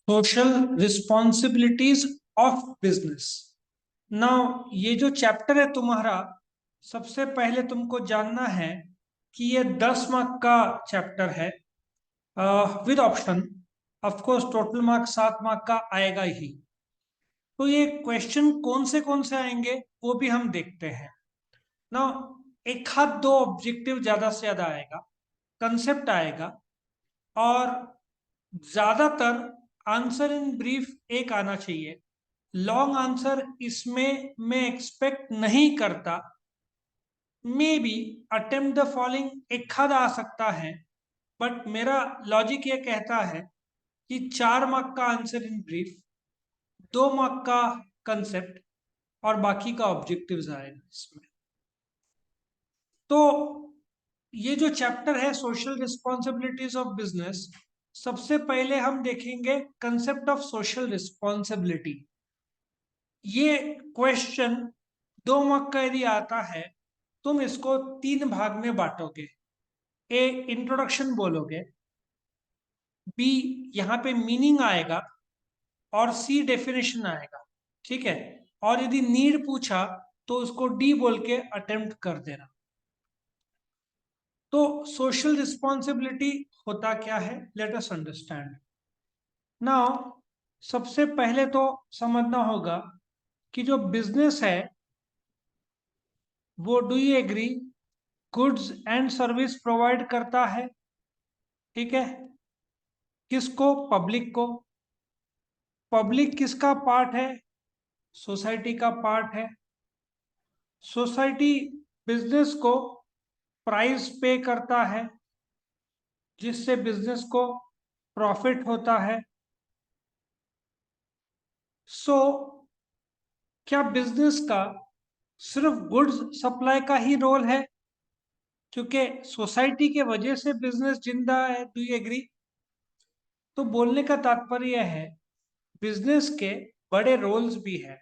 Social responsibilities of business. Now ये जो chapter है तुम्हारा, सबसे पहले तुमको जानना है कि ये 10 मार्क का चैप्टर है with option. Of course total mark 7 mark का आएगा ही। तो ये क्वेश्चन कौन से आएंगे वो भी हम देखते हैं ना। एक हाथ दो ऑब्जेक्टिव ज्यादा से ज्यादा आएगा, कंसेप्ट आएगा, और ज्यादातर आंसर इन ब्रीफ एक आना चाहिए। लॉन्ग आंसर इसमें मैं एक्सपेक्ट नहीं करता। May be attempt the following एक आध आ सकता है, बट मेरा लॉजिक ये कहता है कि 4 मार्क का आंसर इन ब्रीफ, 2 मार्क का कंसेप्ट, और बाकी का ऑब्जेक्टिव्स आएगा इसमें। तो ये जो चैप्टर है सोशल रिस्पॉन्सिबिलिटीज ऑफ बिजनेस, सबसे पहले हम देखेंगे कंसेप्ट ऑफ सोशल रिस्पॉन्सिबिलिटी। ये क्वेश्चन 2 मार्क का यदि आता है, तुम इसको 3 भाग में बांटोगे। ए, इंट्रोडक्शन बोलोगे। बी, यहाँ पे मीनिंग आएगा। और सी, डेफिनेशन आएगा। ठीक है। और यदि नीड पूछा तो उसको डी बोल के अटेम्प्ट कर देना। तो सोशल रिस्पॉन्सिबिलिटी होता क्या है, लेट अस अंडरस्टैंड नाउ। सबसे पहले तो समझना होगा कि जो बिजनेस है वो, do you agree, goods and service provide करता है। ठीक है। किसको? पब्लिक को। पब्लिक किसका पार्ट है? सोसाइटी का पार्ट है। सोसाइटी बिजनेस को प्राइस पे करता है, जिससे बिजनेस को प्रॉफिट होता है। सो क्या बिजनेस का सिर्फ गुड्स सप्लाई का ही रोल है? क्योंकि सोसाइटी के वजह से बिजनेस जिंदा है, डू यू एग्री? तो बोलने का तात्पर्य है बिजनेस के बड़े रोल्स भी हैं।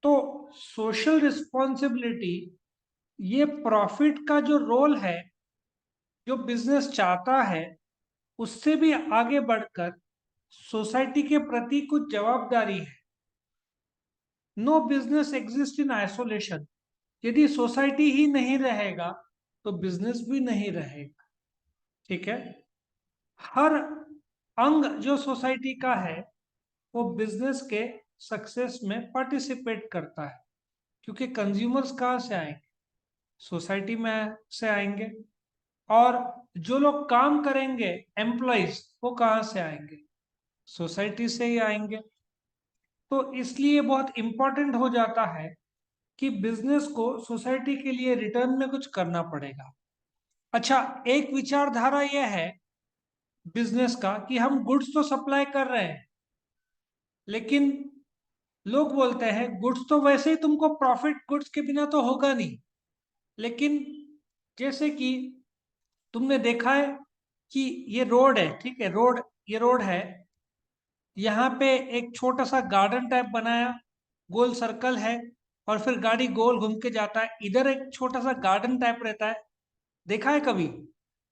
तो सोशल रिस्पॉन्सिबिलिटी, ये प्रॉफिट का जो रोल है जो बिजनेस चाहता है, उससे भी आगे बढ़कर सोसाइटी के प्रति कुछ जवाबदारी है। No business exist in isolation. यदि सोसाइटी ही नहीं रहेगा तो बिजनेस भी नहीं रहेगा। ठीक है। हर अंग जो सोसाइटी का है वो बिजनेस के सक्सेस में पार्टिसिपेट करता है। क्योंकि कंज्यूमर्स कहाँ से आएंगे? सोसाइटी में से आएंगे। और जो लोग काम करेंगे, एम्प्लॉयज, वो कहाँ से आएंगे? सोसाइटी से ही आएंगे। तो इसलिए बहुत इंपॉर्टेंट हो जाता है कि बिजनेस को सोसाइटी के लिए रिटर्न में कुछ करना पड़ेगा। अच्छा, एक विचारधारा यह है बिजनेस का कि हम गुड्स तो सप्लाई कर रहे हैं, लेकिन लोग बोलते हैं गुड्स तो वैसे ही तुमको प्रॉफिट गुड्स के बिना तो होगा नहीं। लेकिन जैसे कि तुमने देखा है कि ये रोड है, ठीक है, रोड, ये रोड है। यहाँ पे एक छोटा सा गार्डन टाइप बनाया, गोल सर्कल है, और फिर गाड़ी गोल घूम के जाता है। इधर एक छोटा सा गार्डन टाइप रहता है, देखा है कभी?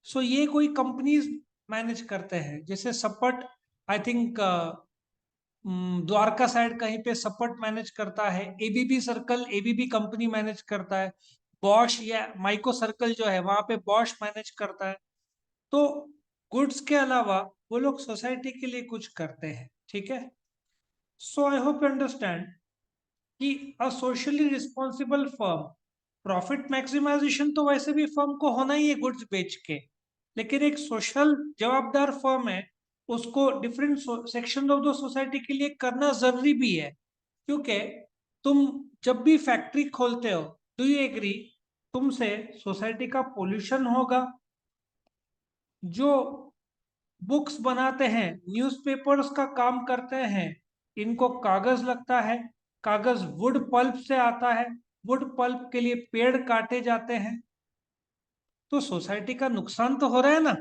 सो ये कोई कंपनीज मैनेज करते हैं, जैसे सपट, आई थिंक द्वारका साइड कहीं पे सपट मैनेज करता है। ABB circle, ABB company manage करता है। बॉश या माइको सर्कल जो है वहां पे बॉश मैनेज करता है। तो गुड्स के अलावा वो लोग सोसाइटी के लिए कुछ करते हैं। ठीक है। So I hope you understand कि a socially responsible firm, profit maximization तो वैसे भी फर्म को होना ही है गुड्स बेच के, लेकिन एक सोशल जवाबदार फर्म है, उसको different section of the society के लिए करना जरूरी भी है। क्योंकि तुम जब भी फैक्ट्री खोलते हो, डू यू एग्री, तुमसे सोसाइटी का पोल्यूशन होगा। जो बुक्स बनाते हैं, न्यूज़पेपर्स का काम करते हैं, इनको कागज लगता है। कागज वुड पल्प से आता है। वुड पल्प के लिए पेड़ काटे जाते हैं। तो सोसाइटी का नुकसान तो हो रहा है ना।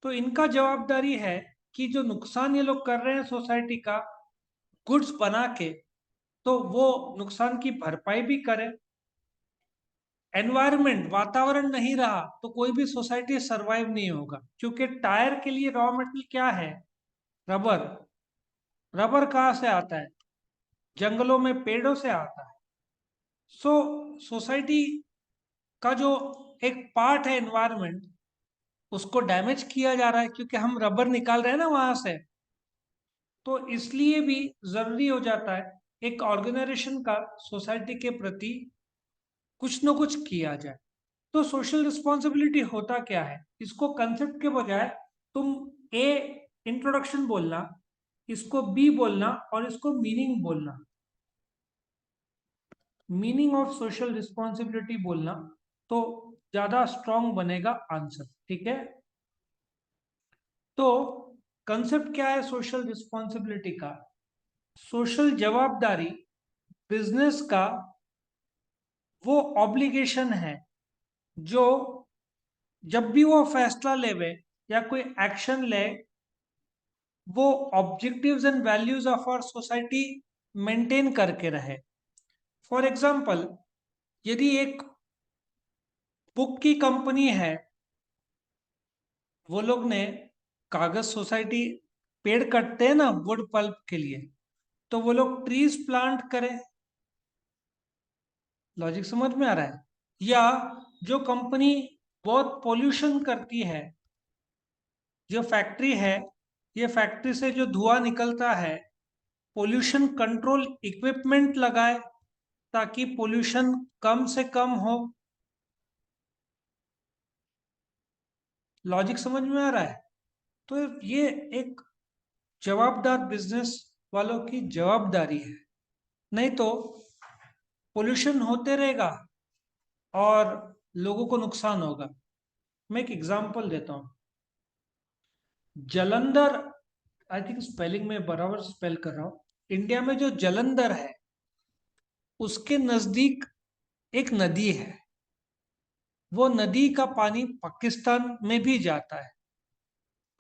तो इनका जवाबदारी है कि जो नुकसान ये लोग कर रहे हैं सोसाइटी का गुड्स बना के, तो वो नुकसान की भरपाई भी करें। एनवायरमेंट, वातावरण नहीं रहा तो कोई भी सोसाइटी सरवाइव नहीं होगा। क्योंकि टायर के लिए रॉ मटेरियल क्या है? रबर। रबर कहाँ से आता है? जंगलों में पेड़ों से आता है। सो सोसाइटी का जो एक पार्ट है एनवायरनमेंट, उसको डैमेज किया जा रहा है क्योंकि हम रबर निकाल रहे हैं ना वहां से। तो इसलिए भी जरूरी हो जाता है एक ऑर्गेनाइजेशन का सोसाइटी के प्रति कुछ न कुछ किया जाए। तो सोशल रिस्पॉन्सिबिलिटी होता क्या है, इसको कंसेप्ट के बजाय तुम ए इंट्रोडक्शन बोलना, इसको बी बोलना और इसको मीनिंग बोलना। मीनिंग ऑफ सोशल रिस्पॉन्सिबिलिटी बोलना तो ज्यादा स्ट्रांग बनेगा आंसर। ठीक है, तो कंसेप्ट क्या है सोशल रिस्पॉन्सिबिलिटी का? सोशल जवाबदारी बिजनेस का वो ऑब्लिगेशन है जो जब भी वो फैसला लेवे या कोई एक्शन ले, वो objectives and values of our society maintain करके रहे। फॉर एग्जाम्पल, यदि एक बुक की कंपनी है, वो लोग ने कागज सोसाइटी, पेड़ कटते हैं ना वुड पल्प के लिए, तो वो लोग ट्रीज प्लांट करें। लॉजिक समझ में आ रहा है? या जो कंपनी बहुत पोल्यूशन करती है, जो फैक्ट्री है, ये फैक्ट्री से जो धुआं निकलता है, पोल्यूशन कंट्रोल इक्विपमेंट लगाए ताकि पोल्यूशन कम से कम हो। लॉजिक समझ में आ रहा है? तो ये एक जवाबदार बिजनेस वालों की जवाबदारी है, नहीं तो पोल्यूशन होते रहेगा और लोगों को नुकसान होगा। मैं एक एग्जांपल देता हूँ। जलंधर, आई थिंक स्पेलिंग में बराबर स्पेल कर रहा हूँ, इंडिया में जो जलंधर है उसके नजदीक एक नदी है। वो नदी का पानी पाकिस्तान में भी जाता है।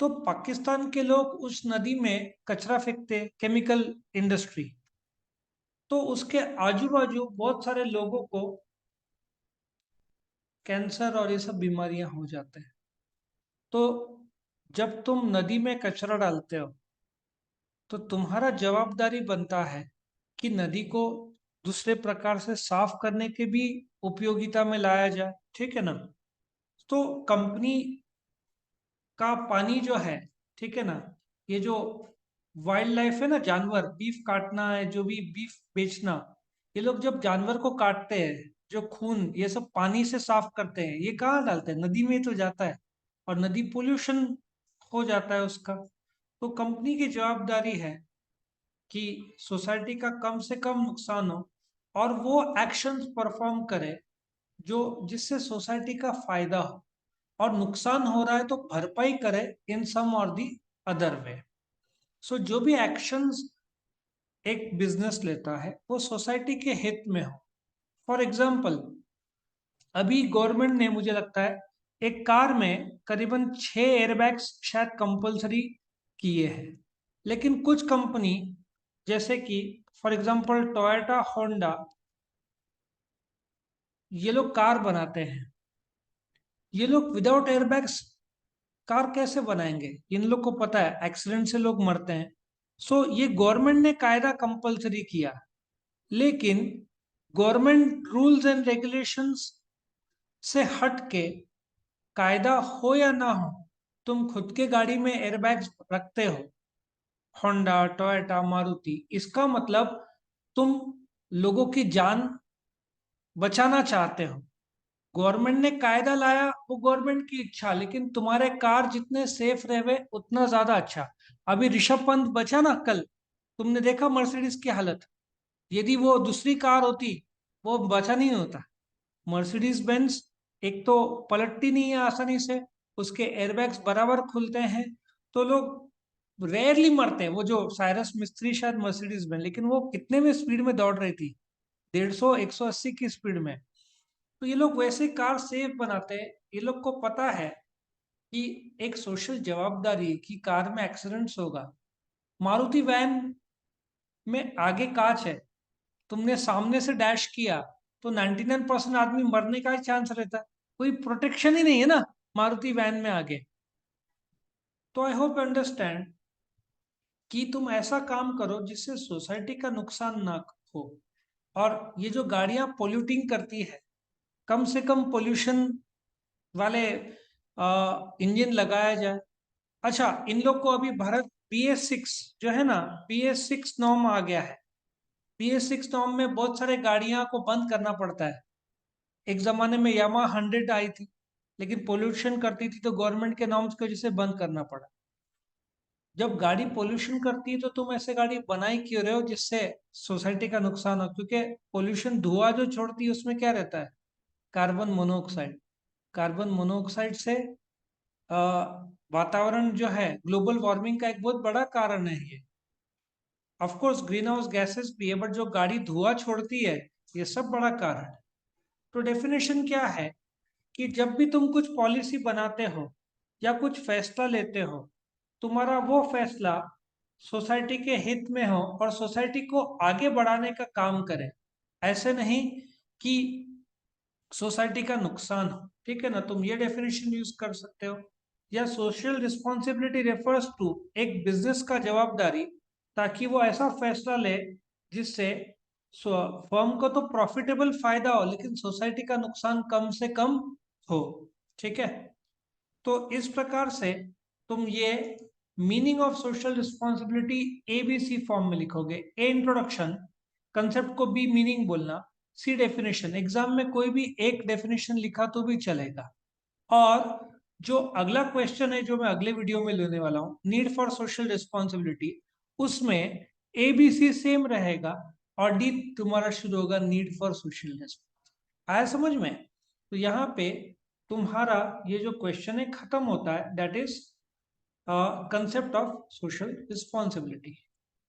तो पाकिस्तान के लोग उस नदी में कचरा फेंकते, केमिकल इंडस्ट्री। तो उसके आजू बाजू बहुत सारे लोगों को कैंसर और ये सब बीमारियां हो जाते हैं। तो जब तुम नदी में कचरा डालते हो तो तुम्हारा जवाबदारी बनता है कि नदी को दूसरे प्रकार से साफ करने के भी उपयोगिता में लाया जाए। ठीक है ना? तो कंपनी का पानी जो है, ठीक है ना, ये जो वाइल्ड लाइफ है ना, जानवर, बीफ काटना है, जो भी बीफ बेचना, ये लोग जब जानवर को काटते हैं, जो खून ये सब पानी से साफ करते हैं, ये कहाँ डालते हैं? नदी में तो जाता है और नदी पोल्यूशन हो जाता है उसका। तो कंपनी की जवाबदारी है कि सोसाइटी का कम से कम नुकसान हो और वो एक्शंस परफॉर्म करे जो जिससे सोसाइटी का फायदा हो, और नुकसान हो रहा है तो भरपाई करे इन सम और दी अदर वे। सो जो भी एक्शंस एक बिजनेस लेता है वो सोसाइटी के हित में हो। फॉर एग्जाम्पल, अभी गवर्नमेंट ने, मुझे लगता है, एक कार में करीबन 6 एयरबैग्स शायद कंपलसरी किए हैं। लेकिन कुछ कंपनी, जैसे कि फॉर एग्जाम्पल टोयोटा, होंडा, ये लोग कार बनाते हैं, ये लोग विदाउट एयरबैग्स कार कैसे बनाएंगे? इन लोग को पता है एक्सीडेंट से लोग मरते हैं। सो ये गवर्नमेंट ने कायदा कंपलसरी किया, लेकिन गवर्नमेंट रूल्स एंड रेगुलेशंस से हट के, कायदा हो या ना हो, तुम खुद के गाड़ी में एयरबैग्स रखते हो, होंडा, टोयोटा, मारुति, इसका मतलब तुम लोगों की जान बचाना चाहते हो। गवर्नमेंट ने कायदा लाया, वो गवर्नमेंट की इच्छा, लेकिन तुम्हारे कार जितने सेफ रहे उतना ज्यादा अच्छा। अभी ऋषभ पंत बचा ना कल, तुमने देखा मर्सिडीज की हालत? यदि वो दूसरी कार होती, वो बचा नहीं होता। मर्सिडीज बेंज एक तो पलटती नहीं है आसानी से, उसके एयरबैग्स बराबर खुलते हैं, तो लोग रेयरली मरते हैं। वो जो साइरस मिस्त्री शायद मर्सिडीज बेंज, लेकिन वो कितने में स्पीड में दौड़ रही थी? 150 180 की स्पीड में। तो ये लोग वैसे कार सेफ बनाते हैं। ये लोग को पता है कि एक सोशल जवाबदारी की कार में एक्सीडेंट्स होगा। मारुति वैन में आगे कांच है, तुमने सामने से डैश किया तो 99% आदमी मरने का ही चांस रहता है। कोई प्रोटेक्शन ही नहीं है ना मारुति वैन में आगे। तो आई होप अंडरस्टैंड कि तुम ऐसा काम करो जिससे सोसाइटी का नुकसान ना हो, और ये जो गाड़ियां पोल्यूटिंग करती है, कम से कम पोल्यूशन वाले इंजन लगाया जाए। अच्छा, इन लोग को अभी भारत BS6 जो है ना, BS6 नॉर्म आ गया है। BS6 नॉर्म में बहुत सारे गाड़ियां को बंद करना पड़ता है। एक जमाने में यामा 100 आई थी, लेकिन पोल्यूशन करती थी तो गवर्नमेंट के नॉर्म्स की वजह से बंद करना पड़ा। जब गाड़ी पोल्यूशन करती है तो तुम ऐसे गाड़ी बनाई क्यों रहे हो जिससे सोसाइटी का नुकसान हो? क्योंकि पोल्यूशन धुआं जो छोड़ती है उसमें क्या रहता है? Carbon monoxide. कार्बन मोनोऑक्साइड से अ, वातावरण जो है, ग्लोबल वार्मिंग का एक बहुत बड़ा कारण है ये। Of course green house gases भी है, बट जो गाड़ी धुआं छोड़ती है, ये सब बड़ा कारण है। तो डेफिनेशन क्या है कि जब भी तुम कुछ पॉलिसी बनाते हो या कुछ फैसला लेते हो, तुम्हारा वो फैसला सोसाइटी के हित में हो और सोसाइटी को आगे बढ़ाने का काम करे। ऐसे नहीं कि सोसाइटी का नुकसान हो। ठीक है ना? तुम ये डेफिनेशन यूज कर सकते हो। या सोशल रिस्पॉन्सिबिलिटी रेफर्स टू एक बिजनेस का जवाबदारी, ताकि वो ऐसा फैसला ले जिससे फर्म को तो प्रॉफिटेबल फायदा हो, लेकिन सोसाइटी का नुकसान कम से कम हो। ठीक है? तो इस प्रकार से तुम ये meaning of social responsibility ABC form में लिखोगे। ए इंट्रोडक्शन, कंसेप्ट को बी मीनिंग बोलना, सी डेफिनेशन। एग्जाम में कोई भी एक डेफिनेशन लिखा तो भी चलेगा। और जो अगला क्वेश्चन है जो मैं अगले वीडियो में लेने वाला हूँ, नीड फॉर सोशल रिस्पॉन्सिबिलिटी, उसमें ABC सेम रहेगा और डी तुम्हारा शुरू होगा नीड फॉर सोशल रिस्पॉन्सिबिलिटी। आया समझ में? तो यहाँ पे तुम्हारा ये जो क्वेश्चन है खत्म होता है, that is concept of social responsibility.